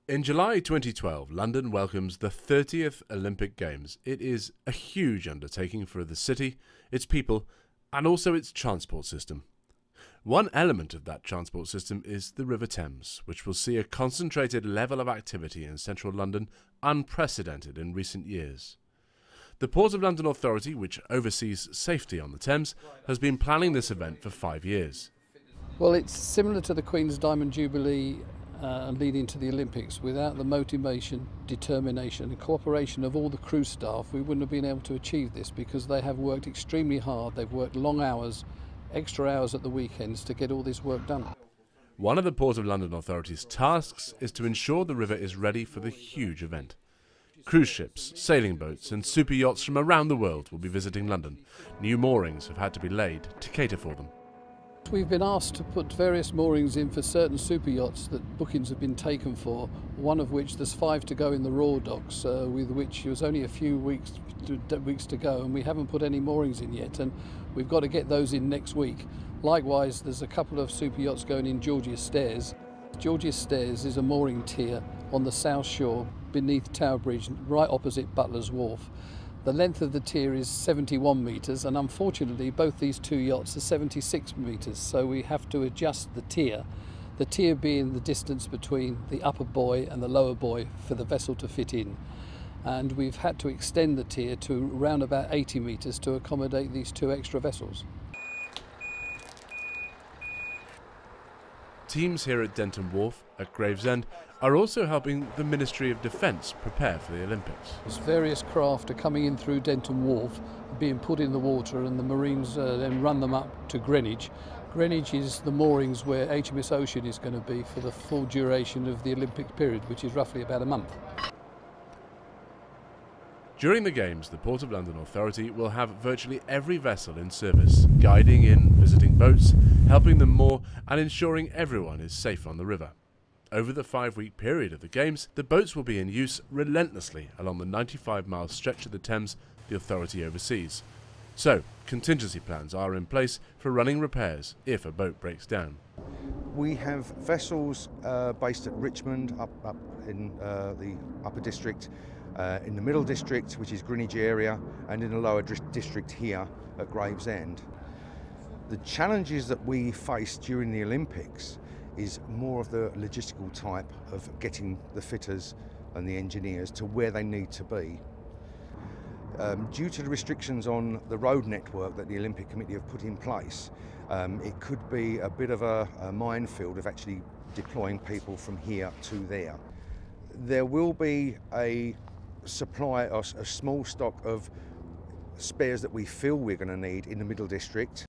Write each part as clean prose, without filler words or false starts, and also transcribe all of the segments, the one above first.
In July 2012, London welcomes the 30th Olympic Games. It is a huge undertaking for the city, its people, and also its transport system. One element of that transport system is the River Thames, which will see a concentrated level of activity in central London unprecedented in recent years. The Port of London Authority, which oversees safety on the Thames, has been planning this event for 5 years. Well, it's similar to the Queen's Diamond Jubilee leading to the Olympics. Without the motivation, determination and cooperation of all the crew staff, we wouldn't have been able to achieve this, because they have worked extremely hard. They've worked long hours, extra hours at the weekends to get all this work done. One of the Port of London Authority's tasks is to ensure the river is ready for the huge event. Cruise ships, sailing boats and super yachts from around the world will be visiting London. New moorings have had to be laid to cater for them. We've been asked to put various moorings in for certain super yachts that bookings have been taken for, one of which there's 5 to go in the Raw Docks, with which it was only a few weeks to go, and we haven't put any moorings in yet, and we've got to get those in next week. Likewise, there's a couple of super yachts going in George's Stairs. George's Stairs is a mooring tier on the South Shore beneath Tower Bridge, right opposite Butler's Wharf. The length of the tier is 71 metres, and unfortunately both these two yachts are 76 metres, so we have to adjust the tier being the distance between the upper buoy and the lower buoy for the vessel to fit in. And we've had to extend the tier to around about 80 metres to accommodate these 2 extra vessels. Teams here at Denton Wharf at Gravesend are also helping the Ministry of Defence prepare for the Olympics. Various craft are coming in through Denton Wharf, being put in the water, and the Marines then run them up to Greenwich. Greenwich is the moorings where HMS Ocean is going to be for the full duration of the Olympic period, which is roughly about a month. During the Games, the Port of London Authority will have virtually every vessel in service, guiding in, visiting boats, helping them moor and ensuring everyone is safe on the river. Over the 5-week period of the Games, the boats will be in use relentlessly along the 95-mile stretch of the Thames the authority oversees. So, contingency plans are in place for running repairs if a boat breaks down. We have vessels based at Richmond, up in the Upper District, in the Middle District, which is Greenwich area, and in the Lower District here at Gravesend. The challenges that we face during the Olympics is more of the logistical type of getting the fitters and the engineers to where they need to be. Due to the restrictions on the road network that the Olympic Committee have put in place, it could be a bit of a minefield of actually deploying people from here to there. There will be a supply, a small stock of spares that we feel we're going to need in the Middle District.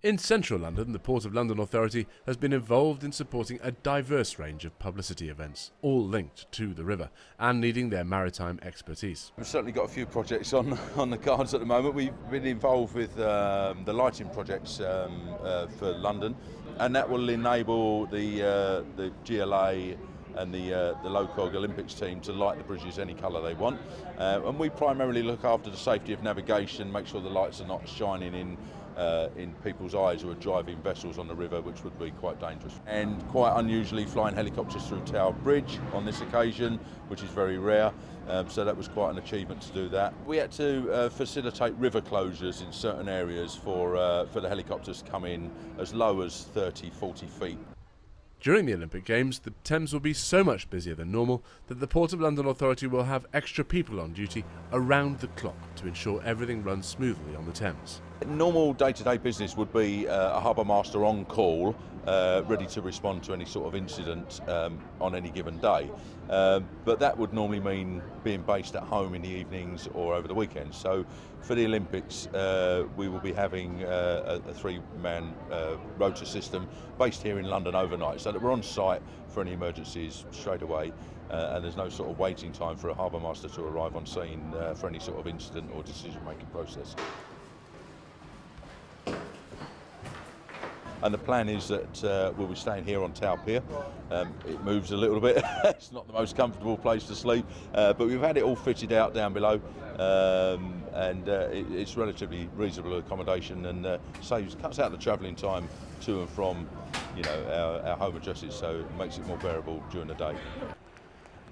In central London, the Port of London Authority has been involved in supporting a diverse range of publicity events, all linked to the river and needing their maritime expertise. We've certainly got a few projects on the cards at the moment. We've been involved with the lighting projects for London, and that will enable the GLA and the local Olympics team to light the bridges any colour they want. And we primarily look after the safety of navigation, make sure the lights are not shining in people's eyes who are driving vessels on the river, which would be quite dangerous. And quite unusually, flying helicopters through Tower Bridge on this occasion, which is very rare. So that was quite an achievement to do that. We had to facilitate river closures in certain areas for the helicopters to come in as low as 30-40 feet. During the Olympic Games, the Thames will be so much busier than normal that the Port of London Authority will have extra people on duty around the clock to ensure everything runs smoothly on the Thames. Normal day-to-day business would be a harbour master on call, ready to respond to any sort of incident on any given day. But that would normally mean being based at home in the evenings or over the weekends. So for the Olympics, we will be having a 3-man rota system based here in London overnight, so that we're on site for any emergencies straight away, and there's no sort of waiting time for a harbour master to arrive on scene for any sort of incident or decision-making process. And the plan is that we'll be staying here on Tower Pier. It moves a little bit. It's not the most comfortable place to sleep, but we've had it all fitted out down below, and it's relatively reasonable accommodation, and cuts out the travelling time to and from, our home addresses, so it makes it more bearable during the day.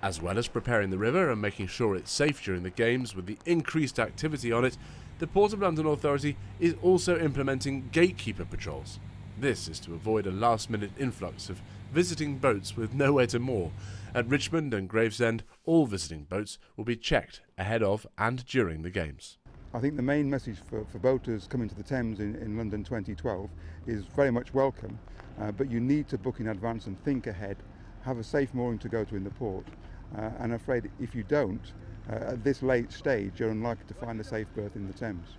As well as preparing the river and making sure it's safe during the games with the increased activity on it, the Port of London Authority is also implementing gatekeeper patrols. This is to avoid a last-minute influx of visiting boats with nowhere to moor. At Richmond and Gravesend, all visiting boats will be checked ahead of and during the games. I think the main message for boaters coming to the Thames in London 2012 is very much welcome, but you need to book in advance and think ahead, have a safe mooring to go to in the port, and I'm afraid if you don't, at this late stage you're unlikely to find a safe berth in the Thames.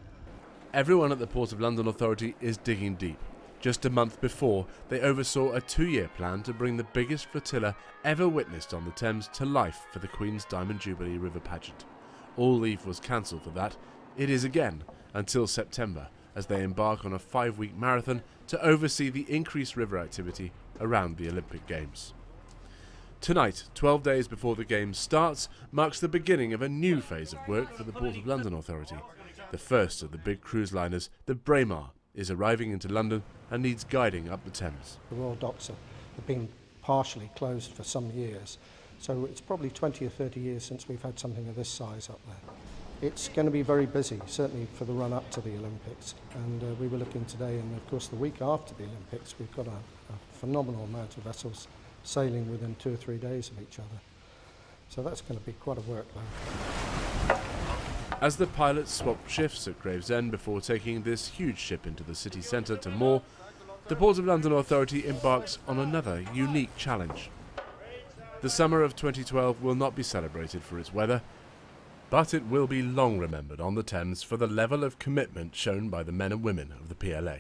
Everyone at the Port of London Authority is digging deep. Just a month before, they oversaw a 2-year plan to bring the biggest flotilla ever witnessed on the Thames to life for the Queen's Diamond Jubilee River Pageant. All leave was cancelled for that. It is again until September, as they embark on a 5-week marathon to oversee the increased river activity around the Olympic Games. Tonight, 12 days before the Games starts, marks the beginning of a new phase of work for the Port of London Authority. The first of the big cruise liners, the Braemar, is arriving into London and needs guiding up the Thames. The Royal Docks have been partially closed for some years, so it's probably 20 or 30 years since we've had something of this size up there. It's going to be very busy, certainly for the run up to the Olympics, and we were looking today, and of course the week after the Olympics we've got a phenomenal amount of vessels sailing within 2 or 3 days of each other, so that's going to be quite a workload. As the pilots swap shifts at Gravesend before taking this huge ship into the city centre to moor, the Port of London Authority embarks on another unique challenge. The summer of 2012 will not be celebrated for its weather, but it will be long remembered on the Thames for the level of commitment shown by the men and women of the PLA.